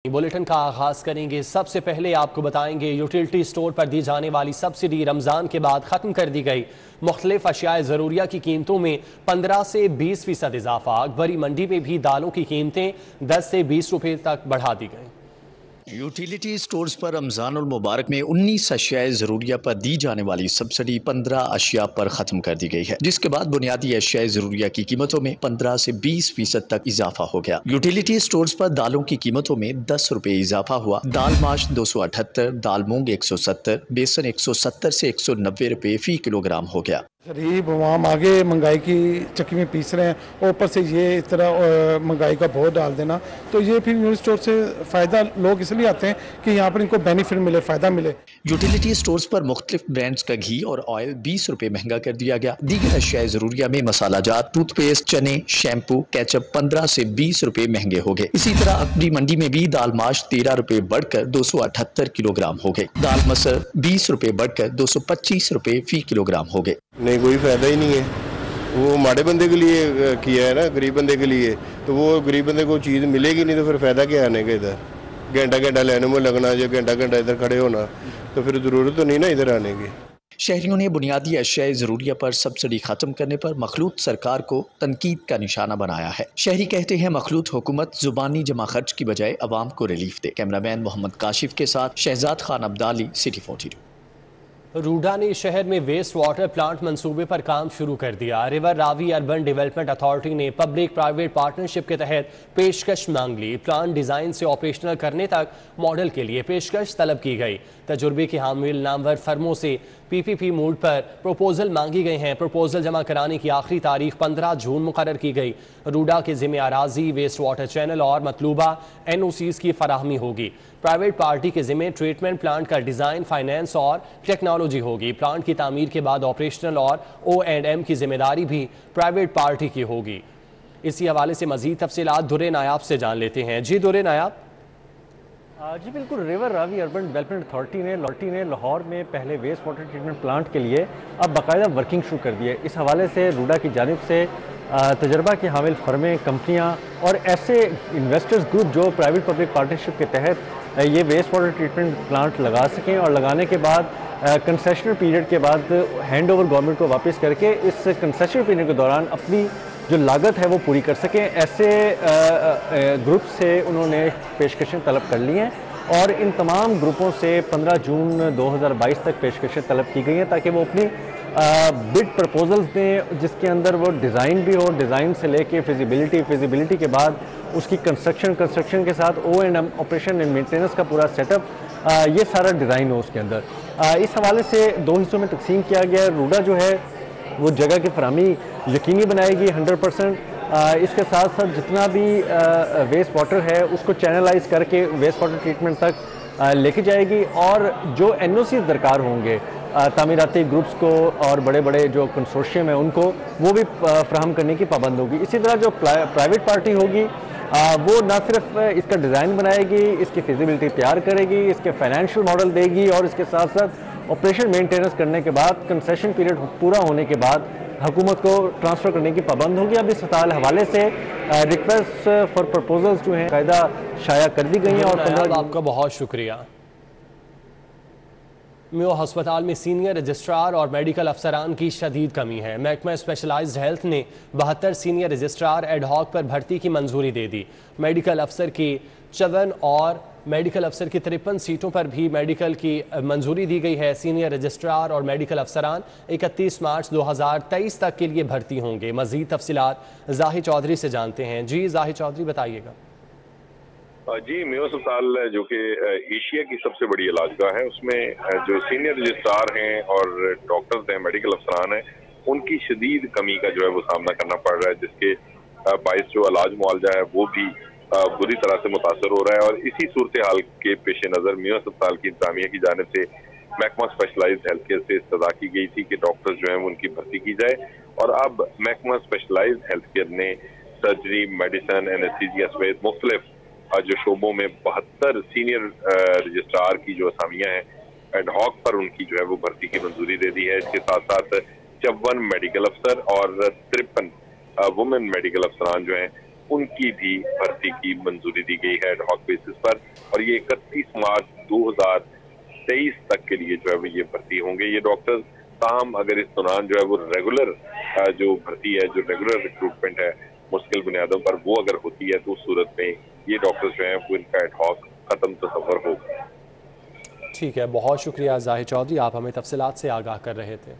Bulletin का आगाज करेंगे। सबसे पहले आपको बताएंगे यूटिलिटी स्टोर पर दी जाने वाली सब्सिडी रमजान के बाद खत्म कर दी गई। मुख्तलिफ अशियाए ज़रूरिया की कीमतों में 15 से 20% इजाफा। अकबरी मंडी में भी दालों की कीमतें 10 से 20 रुपए तक बढ़ा दी गई। यूटिलिटी स्टोर्स पर रमज़ानुल मुबारक में 19 अशियाए ज़रूरिया पर दी जाने वाली सब्सिडी 15 अशिया पर ख़त्म कर दी गई है, जिसके बाद बुनियादी अशियाए ज़रूरिया की कीमतों में 15 से 20% तक इजाफा हो गया। यूटिलिटी स्टोर्स पर दालों की कीमतों में 10 रुपए इजाफा हुआ। दाल माश 278, दाल मूंग 170, बेसन 170 से 190 रुपए फी किलोग्राम हो गया। गरीब आवाम आगे महंगाई की चक्की में पीस रहे हैं और ऊपर से ये इस तरह महंगाई का बहुत डाल देना, तो ये फिर यूनिट स्टोर से फ़ायदा लोग इसलिए आते हैं कि यहाँ पर इनको बेनिफिट मिले, फ़ायदा मिले। यूटिलिटी स्टोर्स पर मुख्तलिफ ब्रांड्स का घी और ऑयल 20 रुपए महंगा कर दिया गया। दीगर अशियाए ज़रूरिया में मसाला जात, टूथपेस्ट, चने, शैम्पू, केचप 15 से 20 रुपए महंगे हो गए। इसी तरह अकबरी मंडी में भी दाल माश 13 रुपए बढ़कर 278 किलोग्राम हो गए। दाल मसर 20 रुपए बढ़कर 225 रुपए फी किलोग्राम हो गए। नहीं, कोई फ़ायदा ही नहीं है। वो माड़े बंदे के लिए किया है ना, गरीब बंदे के लिए, तो वो गरीब बंदे को चीज़ मिलेगी नहीं, तो फिर फ़ायदा क्या आने का इधर। घंटा घंटा लाइन में लगना, या घंटा घंटा इधर खड़े होना, तो फिर ज़रूरत तो नहीं ना इधर आने की। शहरियों ने बुनियादी अशियाए ज़रूरिया पर सब्सिडी खत्म करने पर मखलूत सरकार को तनकीद का निशाना बनाया है। शहरी कहते हैं मखलूत हुकूमत जुबानी जमा खर्च की बजाय अवाम को रिलीफ दे। कैमरामैन मोहम्मद काशिफ के साथ शहजाद खान अब्दाली, सिटी 42। रूडा ने शहर में वेस्ट वाटर प्लांट मंसूबे पर काम शुरू कर दिया। River Ravi urban development authority ने पब्लिक प्राइवेट पार्टनरशिप के तहत पेशकश मांग ली। प्लांट डिजाइन से ऑपरेशनल करने तक मॉडल के लिए पेशकश तलब की गई। तजुर्बे के हामिल नामवर फर्मों से पीपीपी मूड पर प्रपोजल मांगी गई हैं। प्रपोजल जमा कराने की आखिरी तारीख 15 जून मुकर्रर की गई। रूडा के जिम्मे अराजी, वेस्ट वाटर चैनल और मतलूबा NOCs की फराहमी होगी। प्राइवेट पार्टी के जिम्मे ट्रीटमेंट प्लांट का डिज़ाइन, फाइनेंस और टेक्नोलॉजी होगी। प्लांट की तामीर के बाद ऑपरेशनल और O&M की जिम्मेदारी भी प्राइवेट पार्टी की होगी। इसी हवाले से मजीद तफसीलात दुर्रे नायाब से जान लेते हैं। जी दुर्रे नायाब। जी बिल्कुल, river Ravi urban development authority ने लाहौर में पहले वेस्ट वाटर ट्रीटमेंट प्लांट के लिए अब बाकायदा वर्किंग शुरू कर दी है। इस हवाले से रूडा की जानिब से तजर्बा की हामिल फर्में, कंपनियां और ऐसे इन्वेस्टर्स ग्रुप जो प्राइवेट पब्लिक पार्टनरशिप के तहत ये वेस्ट वाटर ट्रीटमेंट प्लांट लगा सकें और लगाने के बाद कंसेशनल पीरियड के बाद हैंड ओवर गवर्नमेंट को वापस करके इस कंसेशनल पीरियड के दौरान अपनी जो लागत है वो पूरी कर सकें, ऐसे ग्रुप से उन्होंने पेशकशें तलब कर ली हैं और इन तमाम ग्रुपों से 15 जून 2022 तक पेशकशें तलब की गई हैं ताकि वो अपनी बिड प्रपोजल्स दें, जिसके अंदर वो डिज़ाइन भी हो, डिज़ाइन से लेके फिजिबिलिटी के बाद उसकी कंस्ट्रक्शन के साथ O&M ऑपरेशन एंड मेंटेनेंस का पूरा सेटअप, ये सारा डिज़ाइन हो उसके अंदर। इस हवाले से 2 हिस्सों में तकसीम किया गया है। रूडा जो है वो जगह की फराहमी यकीनी बनाएगी 100%। इसके साथ साथ जितना भी वेस्ट वाटर है उसको चैनलाइज करके वेस्ट वाटर ट्रीटमेंट तक लेके जाएगी और जो NOC दरकार होंगे तामीराती ग्रुप्स को और बड़े बड़े जो कंसोर्शियम है उनको, वो भी फ्राहम करने की पाबंद होगी। इसी तरह जो प्राइवेट पार्टी होगी वो ना सिर्फ इसका डिज़ाइन बनाएगी, इसकी फिजिबिलिटी तैयार करेगी, इसके फाइनेंशियल मॉडल देगी और इसके साथ साथ ऑपरेशन मेंटेनेंस करने के बाद कंसेशन पीरियड पूरा होने के बाद हुकूमत को ट्रांसफ़र करने की पाबंद होगी। अब इस हवाले से रिक्वेस्ट फॉर प्रपोजल्स जो हैं कायदा शाया कर दी गई हैं। और आपका बहुत शुक्रिया। म्यो हस्पताल में सीनियर रजिस्ट्रार और मेडिकल अफसरान की शदीद कमी है। महकमा स्पेशलाइज्ड हेल्थ ने 72 सीनियर रजिस्ट्रार एडहॉक पर भर्ती की मंजूरी दे दी। मेडिकल अफसर की 54 और मेडिकल अफसर की 53 सीटों पर भी मेडिकल की मंजूरी दी गई है। सीनियर रजिस्ट्रार और मेडिकल अफसरान 31 मार्च 2023 तक के लिए भर्ती होंगे। मजीद तफसीलात जाहिद चौधरी से जानते हैं। जी जाहिद चौधरी, बताइएगा। जी, म्यो अस्पताल जो कि एशिया की सबसे बड़ी इलाजगाह है, उसमें जो सीनियर रजिस्ट्रार हैं और डॉक्टर्स हैं, मेडिकल अफसरान हैं, उनकी शदीद कमी का जो है वो सामना करना पड़ रहा है, जिसके बायस जो इलाज मुआवजा है वो भी बुरी तरह से मुतासर हो रहा है। और इसी सूरत हाल के पेश नज़र म्यो अस्पताल की इंतजामिया की जानिब से महकमा स्पेशलाइज्ड हेल्थ केयर से इस्तदा की गई थी कि डॉक्टर्स जो हैं उनकी भर्ती की जाए। और अब महकमा स्पेशलाइज्ड हेल्थ केयर ने सर्जरी, मेडिसन, एनेस्थीसिया समेत मुख्तलिफ जो शोबों में 72 सीनियर रजिस्ट्रार की जो असामियां हैं एडहॉक पर उनकी जो है वो भर्ती की मंजूरी दे दी है। इसके साथ साथ 54 मेडिकल अफसर और 53 वुमेन मेडिकल अफसरान जो हैं उनकी भी भर्ती की मंजूरी दी गई है एडहॉक बेसिस पर, और ये 31 मार्च 2023 तक के लिए जो है वो ये भर्ती होंगे ये डॉक्टर्स। ताहम अगर इस दौरान जो है वो रेगुलर जो भर्ती है, जो रेगुलर रिक्रूटमेंट है मुश्किल बुनियादों पर, वो अगर होती है तो उस सूरत में ये डॉक्टर्स जो हैं वो इनका एडहॉक खत्म तस्वर होगा। ठीक है, बहुत शुक्रिया जाहिर चौधरी, आप हमें तफसीलात से आगाह कर रहे थे।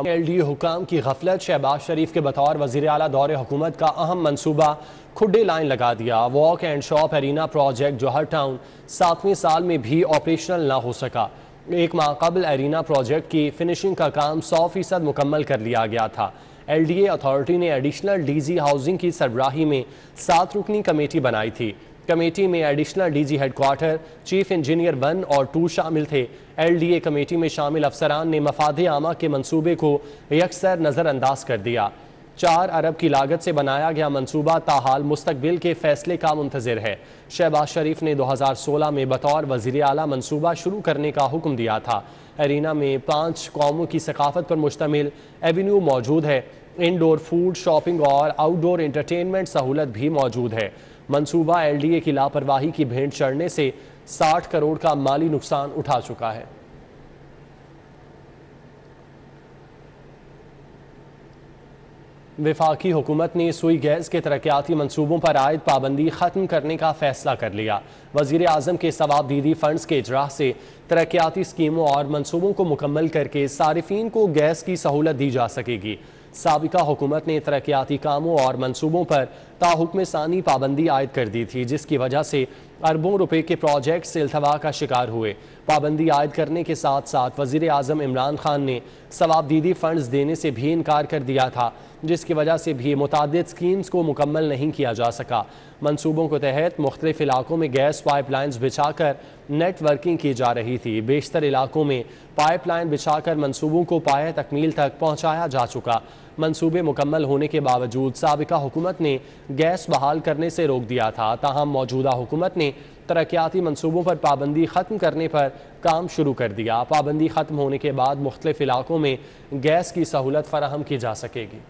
LDA हुकाम की गफलत, शहबाज शरीफ के बतौर वज़ीर आला दौरे हुकूमत का अहम मनसूबा खुड्डे लाइन लगा दिया। Walk and shop arena project Johar town 7वें साल में भी ऑपरेशनल ना हो सका। एक माह कबल एरिना प्रोजेक्ट की फिनिशिंग का काम 100% मुकम्मल कर लिया गया था। LDA अथॉरिटी ने एडिशनल DG हाउसिंग की सरबराही में 7 रुकनी कमेटी बनाई थी। कमेटी में additional DG headquarter, chief engineer 1 और 2 शामिल थे। LDA कमेटी में शामिल अफसरान ने मफादे आमा के मंसूबे को यकसर नज़रअंदाज कर दिया। 4 अरब की लागत से बनाया गया मंसूबा ताहाल मुस्तकबिल के फैसले का मुंतज़िर है। शहबाज शरीफ ने 2016 में बतौर वज़ीर आला मंसूबा शुरू करने का हुक्म दिया था। एरिना में 5 कौमों की सकाफत पर मुश्तमिल एवेन्यू मौजूद है। इनडोर फूड, शॉपिंग और आउटडोर एंटरटेनमेंट सहूलत भी मौजूद है। मंसूबा LDA की लापरवाही की भेंट चढ़ने से 60 करोड़ का माली नुकसान उठा चुका है। वफाकी हुकूमत ने सुई गैस के तरक्याती मनसूबों पर आयद पाबंदी ख़त्म करने का फैसला कर लिया। वज़ीर आज़म के सवाबदीदी फंड्स के इजरा से तरक्याती स्कीमों और मनसूबों को मुकम्मल करके सारिफीन को गैस की सहूलत दी जा सकेगी। साबिका हुकूमत ने तरक्याती कामों और मनसूबों पर ताहुक्म सानी पाबंदी आयद कर दी थी, जिसकी वजह से अरबों रुपए के प्रोजेक्ट्स इल्तवा का शिकार हुए। पाबंदी आयद करने के साथ साथ वज़ीर आज़म इमरान खान ने सवाबदीदी फंड्स देने से भी इनकार कर दिया था, जिसकी वजह से भी मुतादिद स्कीम्स को मुकम्मल नहीं किया जा सका। मनसूबों के तहत मुख्तलिफ इलाकों में गैस पाइपलाइंस बिछाकर नेटवर्किंग की जा रही थी। बेशतर इलाकों में पाइपलाइन बिछाकर मनसूबों को पाए तकमील तक पहुँचाया जा चुका। मनसूबे मुकम्मल होने के बावजूद साबिका हुकूमत ने गैस बहाल करने से रोक दिया था। ताहम मौजूदा हुकूमत ने तरक्याती मनसूबों पर पाबंदी ख़त्म करने पर काम शुरू कर दिया। पाबंदी ख़त्म होने के बाद मुख्तलिफ इलाकों में गैस की सहूलत फराहम की जा सकेगी।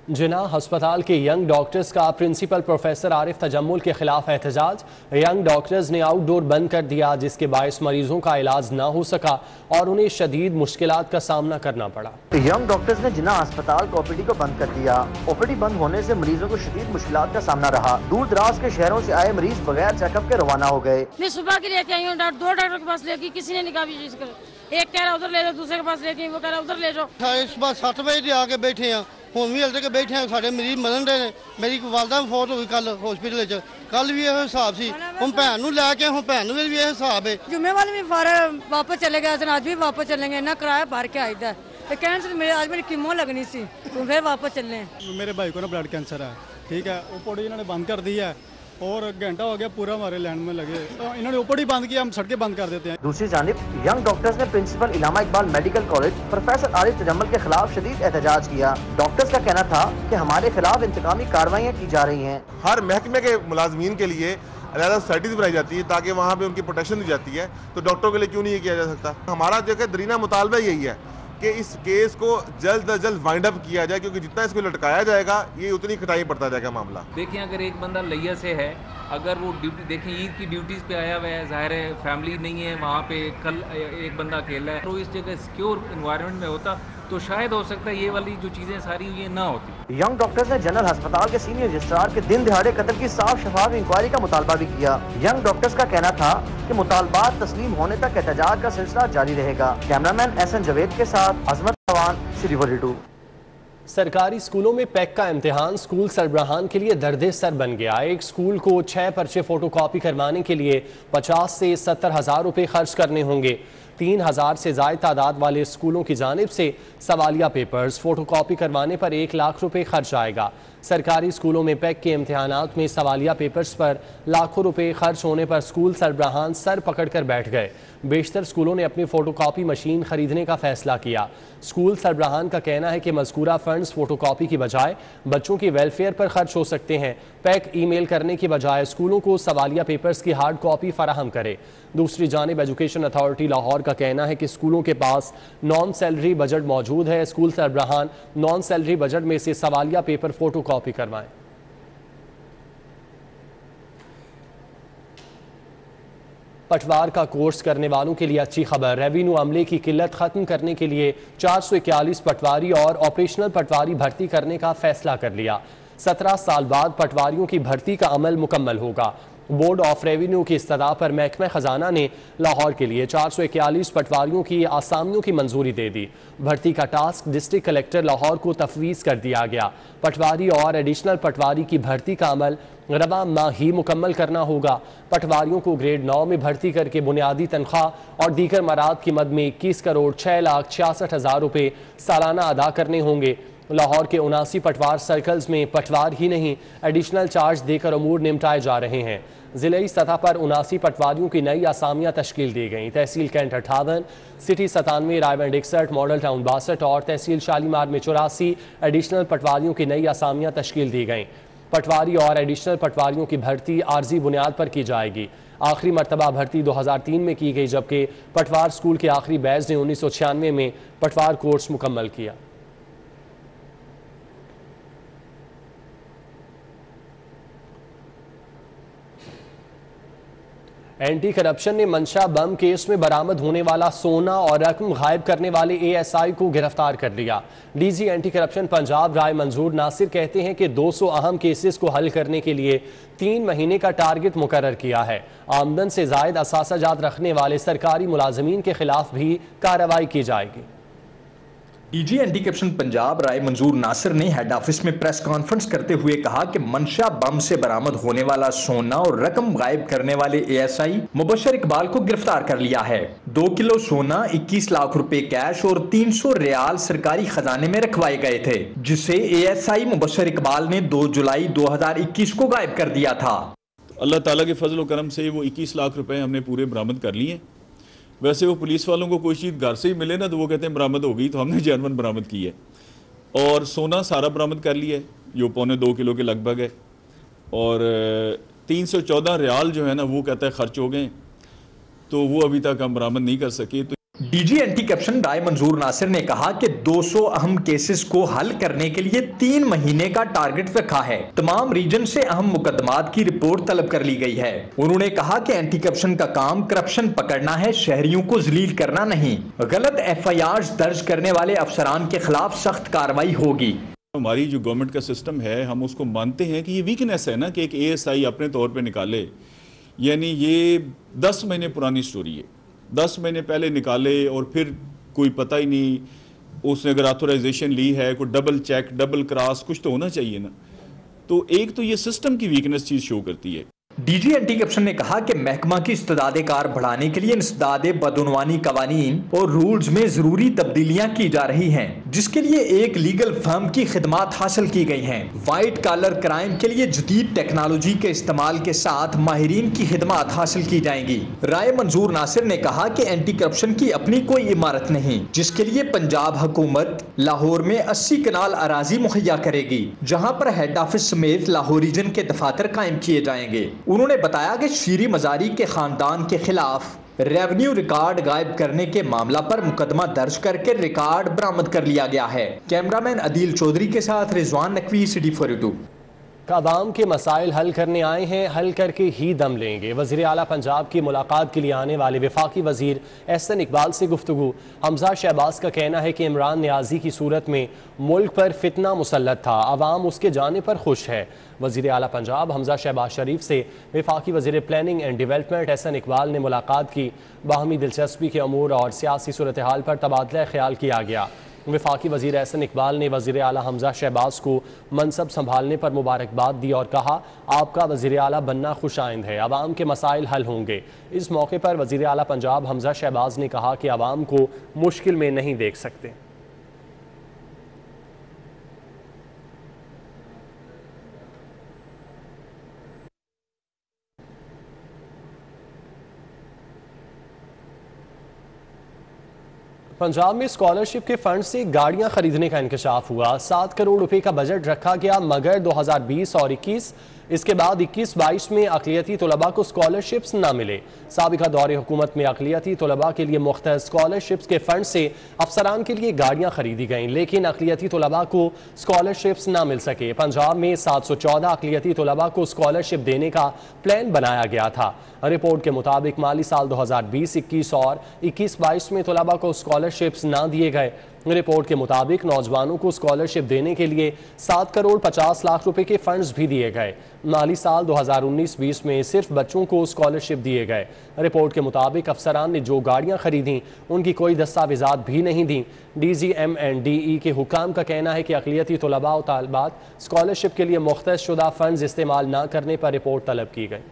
जिना हस्पताल के यंग डॉक्टर्स का प्रिंसिपल प्रोफेसर आरिफ तजम्मुल के खिलाफ एहतजाज। यंग डॉक्टर्स ने आउटडोर बंद कर दिया, जिसके बायस मरीजों का इलाज ना हो सका और उन्हें शदीद मुश्किलात का सामना करना पड़ा। यंग डॉक्टर्स ने जिना अस्पताल को OPD को बंद कर दिया। OPD बंद होने से मरीजों को शदीद मुश्किलात का सामना रहा। दूर दराज के शहरों से आए मरीज बगैर चेकअप के रवाना हो गए। मैं सुबह की लेके आई हूँ, 2 डॉक्टर के पास लेके किसी ने निकाह भी कर, एक कह रहा उधर ले जाओ, दूसरे के पास लेके वो कह रहा उधर ले जाओ। सुबह 7 बजे आके बैठे हैं, ਹੁਣ ਵੀ ਹਲਤੇ ਕੇ ਬੈਠੇ ਆ, ਸਾਡੇ ਮਰੀਜ਼ ਮਰਨ ਦੇ ਨੇ। ਮੇਰੀ ਵਾਲਦਾ ਵੀ ਫੌਤ ਹੋਈ ਕੱਲ ਹਸਪੀਟਲ ਵਿੱਚ, ਕੱਲ ਵੀ ਇਹ ਹਿਸਾਬ ਸੀ। ਹੁਣ ਭੈਣ ਨੂੰ ਲੈ ਕੇ ਹੁਣ ਭੈਣ ਨੂੰ ਵੀ ਇਹ ਹਿਸਾਬ ਹੈ। जुम्मेवार भी फारे वापस चले गए, आज भी वापस चलेंगे, इतना किराया भर के आईदा है। कहने से मेरे आज मेरी कीमो लगनी सी, तो फिर वापस चलने। मेरे भाई को ना ब्लड कैंसर है, ठीक है, OPD इन्होंने बंद कर दी है और घंटा हो गया पूरा हमारे लैंड में लगे। तो इन्होंने OPD बंद किया, हम सड़कें बंद कर देते हैं। दूसरी जानिब यंग डॉक्टर्स ने principal Allama Iqbal medical college professor Arif Tajammul के खिलाफ शदीद एहतजाज किया। डॉक्टर्स का कहना था कि हमारे खिलाफ इंतकामी कार्रवाइयाँ की जा रही हैं। हर महकमे के मुलाजमीन के लिए अलग सोसाइटीज बनाई जाती है ताकि वहाँ पे उनकी प्रोटेक्शन दी जाती है, तो डॉक्टरों के लिए क्यों नहीं ये किया जा सकता। हमारा जो है दरीना मुतालबा यही है कि इस केस को जल्द अज जल्द वाइंड अप किया जाए, क्योंकि जितना इसको लटकाया जाएगा ये उतनी कटाई पड़ता जाएगा मामला। देखिए, अगर एक बंदा लैया से है, अगर वो ड्यूटी देखें ईद की ड्यूटीज़ पे आया हुआ है, ज़ाहिर है फैमिली नहीं है वहाँ पे, कल एक बंदा अकेला है, तो इस जगह सिक्योर इन्वायरमेंट में होता तो शायद हो सकता है ये वाली जो चीज़ें सारी ये ना होती। यंग डॉक्टर्स ने जनरल अस्पताल के सीनियर रजिस्ट्रार के दिन दिहाड़े कत्ल की साफ शफाफ इंक्वायरी का मुतालबा भी किया। यंग डॉक्टर्स का कहना था कि मुतालबात तस्लीम होने तक एहतजाज का सिलसिला जारी रहेगा। कैमरामैन SN जवेद के साथ अजमत रवान, City 42। सरकारी स्कूलों में पैक का इम्तिहान स्कूल सरबराहान के लिए दर्दे सर बन गया। एक स्कूल को 6 पर्चे फोटोकॉपी करवाने के लिए 50 से 70 हज़ार रुपये खर्च करने होंगे। 3000 से ज़ायद तादाद वाले स्कूलों की जानिब से सवालिया पेपर्स फोटोकॉपी करवाने पर 1 लाख रुपये खर्च आएगा। सरकारी स्कूलों में पैक के इम्तिहानात में सवालिया पेपर्स पर लाखों रुपए खर्च होने पर स्कूल सरबराहान सर पकड़ कर बैठ गए। बेशतर स्कूलों ने अपनी फोटोकॉपी मशीन खरीदने का फैसला किया। स्कूल सरबराहान का कहना है कि मज़कूरा फंड्स फोटोकॉपी की बजाय बच्चों की वेलफेयर पर खर्च हो सकते हैं। पैक ईमेल करने की बजाय स्कूलों को सवालिया पेपर्स की हार्ड कॉपी फराहम करे। दूसरी जानिब एजुकेशन अथॉरिटी लाहौर का कहना है कि स्कूलों के पास नॉन सैलरी बजट मौजूद है। स्कूल सरबराहान नॉन सैलरी बजट में से सवालिया पेपर फोटो कॉपी करवाएं। पटवार का कोर्स करने वालों के लिए अच्छी खबर। रेवेन्यू अमले की किल्लत खत्म करने के लिए 441 पटवारी और ऑपरेशनल पटवारी भर्ती करने का फैसला कर लिया। 17 साल बाद पटवारियों की भर्ती का अमल मुकम्मल होगा। बोर्ड ऑफ रेवेन्यू की इस्तदा पर महकमा खजाना ने लाहौर के लिए 441 पटवारियों की आसामियों की मंजूरी दे दी। भर्ती का टास्क डिस्ट्रिक्ट कलेक्टर लाहौर को तफवीज़ कर दिया गया। पटवारी और एडिशनल पटवारी की भर्ती का अमल रवा माह ही मुकम्मल करना होगा। पटवारियों को ग्रेड 9 में भर्ती करके बुनियादी तनख्वाह और दीगर मराद की मद में 21 करोड़ 6,66,000 रुपये सालाना अदा करने होंगे। लाहौर के 79 पटवार सर्कल्स में पटवार ही नहीं एडिशनल चार्ज देकर अमूर निपटाए जा रहे हैं। ज़िले सतह पर 79 पटवारियों की नई आसामियाँ तश्कील दी गई। तहसील cantt 58, city 97, Raiwind 61, model town 62 और तहसील शालीमार में 84 एडिशनल पटवारियों की नई आसामियाँ तश्कील दी गई। पटवारी और एडिशनल पटवारियों की भर्ती आर्जी बुनियाद पर की जाएगी। आखिरी मरतबा भर्ती 2003 में की गई, जबकि पटवार स्कूल के आखिरी बैच ने 1996 में पटवार कोर्स मुकम्मल किया। एंटी करप्शन ने मंशा बम केस में बरामद होने वाला सोना और रकम गायब करने वाले एएसआई को गिरफ्तार कर लिया। डीजी एंटी करप्शन पंजाब राय मंजूर नासिर कहते हैं कि 200 अहम केसेस को हल करने के लिए 3 महीने का टारगेट मुकर्रर किया है। आमदन से जायद असासाजात रखने वाले सरकारी मुलाजमीन के खिलाफ भी कार्रवाई की जाएगी। डीजी एंटी करप्शन पंजाब राय मंजूर नासिर ने हेड ऑफिस में प्रेस कॉन्फ्रेंस करते हुए कहा कि मंशा बम से बरामद होने वाला सोना और रकम गायब करने वाले एएसआई मुबशर इकबाल को गिरफ्तार कर लिया है। 2 किलो सोना, 21 लाख रुपए कैश और 300 रियाल सरकारी खजाने में रखवाए गए थे, जिसे एएसआई मुबशर इकबाल ने 2 जुलाई 2021 को गायब कर दिया था। अल्लाह ताला के फजल व करम से वो 21 लाख रुपए हमने पूरे बरामद कर लिए। वैसे वो पुलिस वालों को कोई चीज़ घर से ही मिले ना तो वो कहते हैं बरामद हो गई, तो हमने जेनवन बरामद की है। और सोना सारा बरामद कर लिया है, जो 2.25 किलो के लगभग है। और 314 रियाल जो है ना वो कहता है खर्च हो गए, तो वो अभी तक हम बरामद नहीं कर सके। तो डीजी एंटी करप्शन राय मंजूर नासिर ने कहा कि 200 अहम केसेस को हल करने के लिए 3 महीने का टारगेट रखा है। तमाम रीजन से अहम मुकदमात की रिपोर्ट तलब कर ली गई है। उन्होंने कहा कि एंटी करप्शन का काम करप्शन पकड़ना है, शहरियों को जलील करना नहीं। गलत FIRs दर्ज करने वाले अफसरान के खिलाफ सख्त कार्रवाई होगी। हमारी जो गवर्नमेंट का सिस्टम है, हम उसको मानते हैं कि ये वीकनेस है ना कि एक ASI अपने तौर पर निकाले, यानी ये 10 महीने पुरानी स्टोरी है। 10 महीने पहले निकाले और फिर कोई पता ही नहीं, उसने अगर ऑथोराइजेशन ली है कोई डबल चेक डबल क्रॉस कुछ तो होना चाहिए ना। तो एक तो ये सिस्टम की वीकनेस चीज़ शो करती है। डीजी एंटी करप्शन ने कहा कि महकमा की इस्तेदाद कार बढ़ाने के लिए इंसदाद बदउनवानी कवानीन और रूल्स में जरूरी तब्दीलियां की जा रही हैं, जिसके लिए एक लीगल फर्म की खिदमात हासिल की गई हैं। वाइट कॉलर क्राइम के लिए जदीद टेक्नोलॉजी के इस्तेमाल के साथ माहिरीन की खिदमात हासिल की जाएंगी। राय मंजूर नासिर ने कहा कि एंटी करप्शन की अपनी कोई इमारत नहीं, जिसके लिए पंजाब हुकूमत लाहौर में 80 कनाल अराजी मुहैया करेगी, जहाँ पर हेड ऑफिस समेत लाहौर रीजन के दफातर कायम किए जाएंगे। उन्होंने बताया कि शीरी मजारी के खानदान के खिलाफ रेवेन्यू रिकॉर्ड गायब करने के मामला पर मुकदमा दर्ज करके रिकॉर्ड बरामद कर लिया गया है। कैमरामैन अदील चौधरी के साथ रिजवान नकवी, सिटी 42। आवाम के मसाइल हल करने आए हैं, हल करके ही दम लेंगे। वज़ीर आला पंजाब की मुलाकात के लिए आने वाले वफाकी वज़ीर एहसन इकबाल से गुफ्तगू। हमजा शहबाज का कहना है कि इमरान नियाजी की सूरत में मुल्क पर फितना मुसल्लत था, आवाम उसके जाने पर खुश है। वज़ीर आला पंजाब हमजा शहबाज शरीफ से वफाकी वज़ीर planning and development Ahsan Iqbal ने मुलाकात की। बाहमी दिलचस्पी के अमूर और सियासी सूरत हाल पर तबादला ख्याल किया गया। वफाकी वज़ीर एहसन इकबाल ने वज़ीर आला हमजा शहबाज को मनसब संभालने पर मुबारकबाद दी और कहा, आपका वज़ीर आला बनना खुशाइंद है, आवाम के मसाइल हल होंगे। इस मौके पर वज़ीर आला पंजाब हमजा शहबाज ने कहा कि आवाम को मुश्किल में नहीं देख सकते। पंजाब में स्कॉलरशिप के फंड से गाड़ियां खरीदने का इंकशाफ हुआ। 7 करोड़ रुपए का बजट रखा गया, मगर 2020 और 21 इसके बाद 21-22 में अक़लियती तलबा को स्कॉलरशिप्स न मिले। साबिका दौरे हुकूमत में अक़लियती तलबा के लिए मुख्तलिफ स्कॉलरशिप्स के फंड से अफसरान के लिए गाड़ियाँ खरीदी गईं, लेकिन अक़लियती तलबा को स्कॉलरशिप्स न मिल सके। पंजाब में 714 अक़लियती तलबा को स्कॉलरशिप देने का प्लान बनाया गया था। रिपोर्ट के मुताबिक माली साल 2020-21 और 21-22 में तलबा को स्कॉलरशिप्स न दिए गए। रिपोर्ट के मुताबिक नौजवानों को स्कॉलरशिप देने के लिए 7 करोड़ 50 लाख रुपए के फंड्स भी दिए गए। माली साल 2019-20 में सिर्फ बच्चों को स्कॉलरशिप दिए गए। रिपोर्ट के मुताबिक अफसरान ने जो गाड़ियां खरीदी उनकी कोई दस्तावेजात भी नहीं दी। DGMNDE के हुकाम का कहना है कि अक़लियती तलबा और तालिबात स्कॉलरशिप के लिए मुख्तस शुदा फंड्स इस्तेमाल न करने पर रिपोर्ट तलब की गई।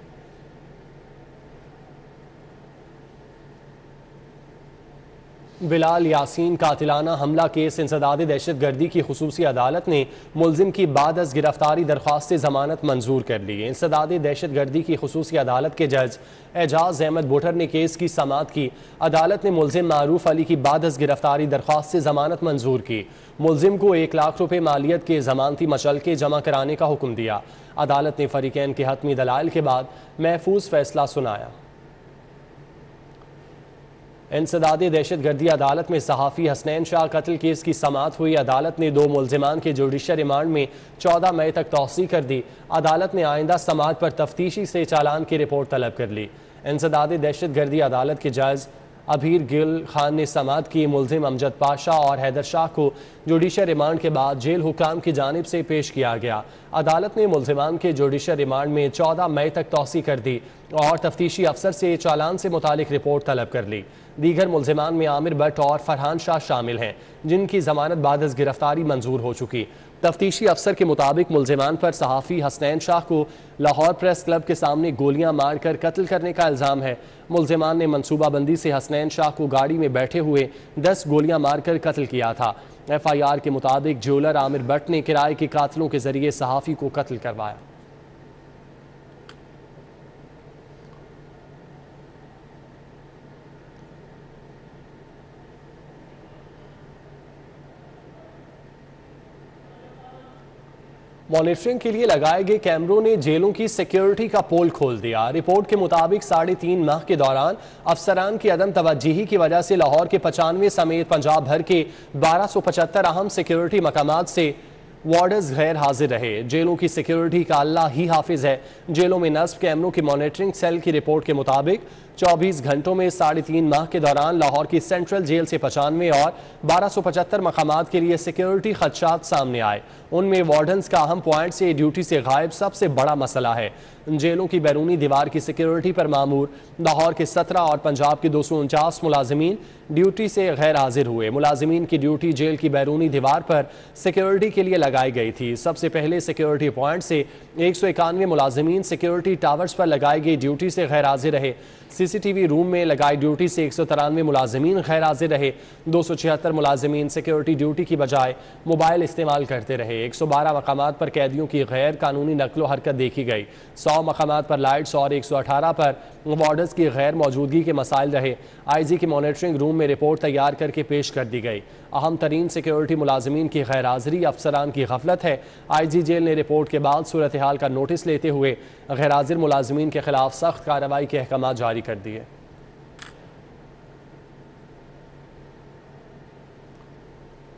बिलाल यासीन कातिलाना हमला केस इंसदाद दहशत गर्दी की खुसूसी अदालत ने मुलजिम की बाद अज गिरफ्तारी दरख्वास्त जमानत मंजूर कर ली। इंसदाद दहशत गर्दी की खुसूसी अदालत के जज एजाज अहमद बुटर ने केस की समाअत की। अदालत ने मुलजिम मारूफ अली की बाद अज गिरफ्तारी दरख्वास्त से जमानत मंजूर की। मुलजिम को 1 लाख रुपये मालियत के जमानती मचलके जमा कराने का हुक्म दिया। अदालत ने फरीकैन के हतमी दलाइल के बाद महफूज फैसला सुनाया। इंसदाद दहशत गर्दी अदालत में सहाफ़ी हसनैन शाह कत्ल केस की समाअत हुई। अदालत ने 2 मुलजिमान के जुडिशल रिमांड में 14 मई तक तौसीह कर दी। अदालत ने आइंदा समाअत पर तफ्तीशी से चालान की रिपोर्ट तलब कर ली। इंसदाद दहशत गर्दी अदालत के जज अबीर गिल खान ने समाअत की। मुलजिम अमजद पाशा और हैदर शाह को जुडिशल रिमांड के बाद जेल हुकाम की जानिब से पेश किया गया। अदालत ने मुलजिमान के जुडिशल रिमांड में 14 मई तक तौसीह कर दी और तफ्तीशी अफसर से चालान से मुतालिक रिपोर्ट तलब कर ली। दीगर मुलजिमान में आमिर भट्ट और फरहान शाह शामिल हैं, जिनकी जमानत बाद अज गिरफ्तारी मंजूर हो चुकी। तफ्तीशी अफसर के मुताबिक मुलजिमान पर सहाफ़ी हसनैन शाह को लाहौर प्रेस क्लब के सामने गोलियां मारकर कत्ल करने का इल्ज़ाम है। मुलजिमान ने मनसूबाबंदी से हसनैन शाह को गाड़ी में बैठे हुए 10 गोलियां मारकर कत्ल किया था। FIR के मुताबिक ज्वेलर आमिर भट्ट ने किराए के कातिलों के जरिए सहाफ़ी को कत्ल करवाया। मॉनिटरिंग के लिए लगाए गए कैमरों ने जेलों की सिक्योरिटी का पोल खोल दिया। रिपोर्ट के मुताबिक 3.5 माह के दौरान अफसरान की अदम तवज्जुही की वजह से लाहौर के 95 समेत पंजाब भर के 1275 अहम सिक्योरिटी मकामात से वार्डर्स गैर हाजिर रहे। जेलों की सिक्योरिटी का अल्लाह ही हाफिज है। जेलों में नस्ब कैमरों की मॉनिटरिंग सेल की रिपोर्ट के मुताबिक 24 घंटों में 3.5 माह के दौरान लाहौर की सेंट्रल जेल से 95 और 1275 मकामात के लिए सिक्योरिटी खदशात सामने आए। उनमें वार्डन्स का अहम पॉइंट से ड्यूटी से गायब सबसे बड़ा मसला है। जेलों की बैरूनी दीवार की सिक्योरिटी पर मामूर लाहौर के 17 और पंजाब के 249 मुलाजिमीन ड्यूटी से गैर हाजिर हुए। मुलाजिमीन की ड्यूटी जेल की बैरूनी दीवार पर सिक्योरिटी के लिए लगाई गई थी। सबसे पहले सिक्योरिटी पॉइंट से 191 मुलाजिमीन सिक्योरिटी टावर्स पर लगाई गई ड्यूटी से गैर हाजिर रहे। CCTV रूम में लगाई ड्यूटी से 193 मुलाजिमीन गैर हाजिर रहे। 276 मुलाजिमीन सिक्योरिटी ड्यूटी की बजाय मोबाइल इस्तेमाल करते रहे। 112 मकामात पर कैदियों की गैर कानूनी नकलो हरकत देखी गई। 100 मकामात पर लाइट्स और 118 पर वार्डर्स की गैर मौजूदगी के मसाइल रहे। IG की मॉनिटरिंग रूम में रिपोर्ट तैयार करके पेश कर दी गई। अहम तरीन सिक्योरिटी मुलाजिमीन की गैर हाजिरी अफसरान की गफलत है। IG जेल ने रिपोर्ट के बाद सूरत हाल का नोटिस लेते हुए गैर हाजिर मुलाजिमीन के खिलाफ सख्त कार्रवाई के अहकाम जारी कर दिए।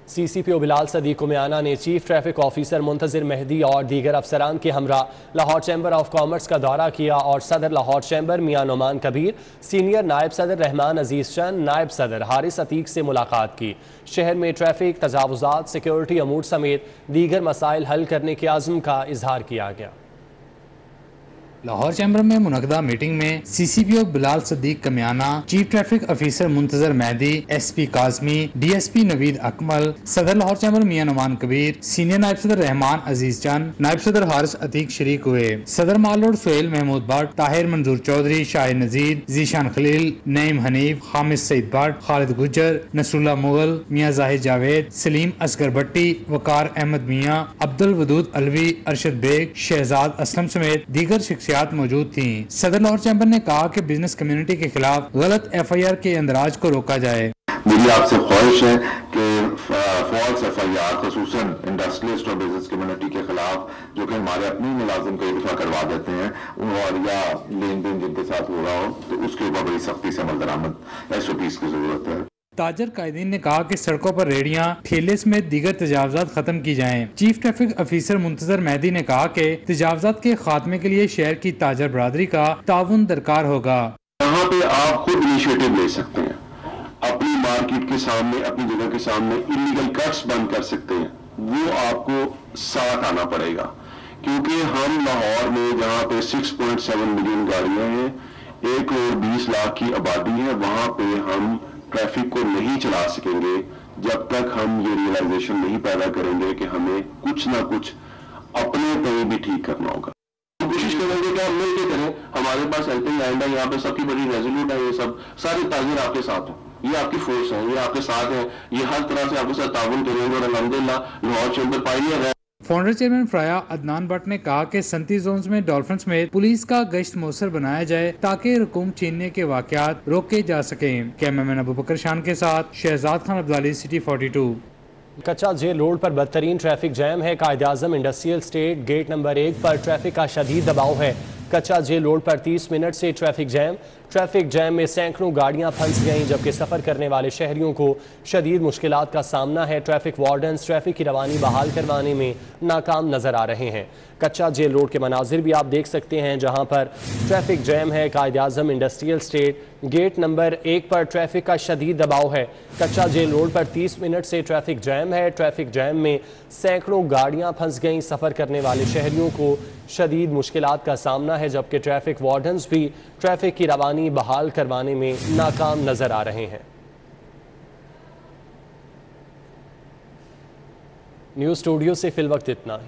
CCPO बिलाल सदीक कुमियाना ने चीफ ट्रैफिक ऑफिसर मुंतजिर मेहदी और दीगर अफसरान के हमरा लाहौर चैम्बर ऑफ कॉमर्स का दौरा किया और सदर लाहौर चैम्बर मियां नोमान कबीर, सीनियर नायब सदर रहमान अजीज चंद, नायब सदर हारिस अतीक से मुलाकात की। शहर में ट्रैफिक तजावुजात, सिक्योरिटी अमूर समेत दीगर मसाइल हल करने के आज़म का इजहार किया गया। लाहौर चैम्बर में मुनक़दा मीटिंग में CCPO Bilal Sadiq Kamiana, chief traffic officer Muntazir Mehdi, SP Kazmi, DSP Naveed Akmal, सदर लाहौर चैम्बर मियां नुमान कबीर, सीनियर नायब सदर रहमान अजीज चंद, नायब सदर हारिस अतीक शरीक हुए। सदर मालोड सुहेल महमूद भट्ट, ताहिर मंजूर चौधरी, शाहिद नजीर, जीशान खलील, नईम हनीफ, हामिद सईद भट्ट, खालिद गुज्जर, नसरुल्लाह मुगल, मियां जाहिद जावेद, सलीम असगर भट्टी, वकार अहमद मियां, अब्दुल वदूद अलवी, अरशद बेग, शहजाद असलम समेत दीगर शख्सियात मौजूद थी। सदर लाहौर चैम्बर ने कहा कि बिजनेस कम्युनिटी के खिलाफ गलत FIR के अंदराज को रोका जाए। मेरी आपसे ख्वाहिश है कि फॉल्स FIR खसूसन इंडस्ट्रियलिस्ट और बिजनेस कम्युनिटी के खिलाफ जो कि हमारे अपने मुलाजिम कई दफा करवा देते हैं और या लेन देन जिनके साथ हो रहा हो, तो उसके ऊपर बड़ी सख्ती से अमल दरामद SOPs की जरूरत है। ताजर कायदीन ने कहा कि सड़कों पर रेहड़ियां, ठेले समेत दीगर तजावजात खत्म की जाएं। Chief traffic officer Muntazir Mehdi ने कहा कि तजावजात के खात्मे के लिए शहर की ताजर बरादरी का ताउन दरकार होगा। यहाँ पे आप खुद इनिशिएटिव ले सकते हैं, अपनी मार्केट के सामने, अपनी जगह के सामने इलीगल कट्स बंद कर सकते हैं, वो आपको साथ आना पड़ेगा। क्योंकि हम लाहौर में जहाँ पे 6.7 मिलियन गाड़ियां हैं, 1 करोड़ 20 लाख की आबादी है, वहां पे हम ट्रैफिक को नहीं चला सकेंगे जब तक हम ये रियलाइजेशन नहीं पैदा करेंगे कि हमें कुछ ना कुछ अपने पे भी ठीक करना होगा। कोशिश करेंगे कि हम मिलकर करें। हमारे पास हेल्पिंग हैंड है, यहाँ पे सबकी बड़ी रेजोल्यूट है, ये सब सारे ताजिर आपके साथ हैं, ये आपकी फोर्स है, ये आपके साथ है, ये हर तरह से आपके साथ ताउन करेंगे और अल्हम्दुलिल्लाह लाहौर चैम्बर पायनियर है। Founder chairman Phraya Adnan Bhatt ने कहा कि सनती जोन्स में डॉल्फिन समेत पुलिस का गश्त मौसर बनाया जाए ताकि रकूम छीनने के वाकयात रोके जा सकें। कैमरामैन अबू बकर शान के साथ शहजाद खान अब्दाली, सिटी 42। कच्चा जेल रोड पर बदतरीन ट्रैफिक जैम है। Quaid-e-Azam industrial state gate number 1 पर ट्रैफिक का शदीद दबाव है। कच्चा जेल रोड पर 30 मिनट से ट्रैफिक जैम में सैकड़ों गाड़ियां फंस गईं, जबकि सफ़र करने वाले शहरियों को शदीद मुश्किलात का सामना है। ट्रैफिक वार्डन्स ट्रैफिक की रवानी बहाल करवाने में नाकाम नजर आ रहे हैं। कच्चा जेल रोड के मनाजिर भी आप देख सकते हैं, जहां पर ट्रैफिक जैम है। Quaid-e-Azam industrial state gate number 1 पर ट्रैफिक का शदीद दबाव है। कच्चा जेल रोड पर 30 मिनट से ट्रैफिक जैम है। ट्रैफिक जैम में सैकड़ों गाड़ियां फंस गईं। सफ़र करने वाले शहरियों को शदीद मुश्किलात का सामना है, जबकि ट्रैफिक वार्डन्स भी ट्रैफिक की रवानी बहाल करवाने में नाकाम नजर आ रहे हैं। न्यूज़ स्टूडियो से फिल वक्त इतना ही।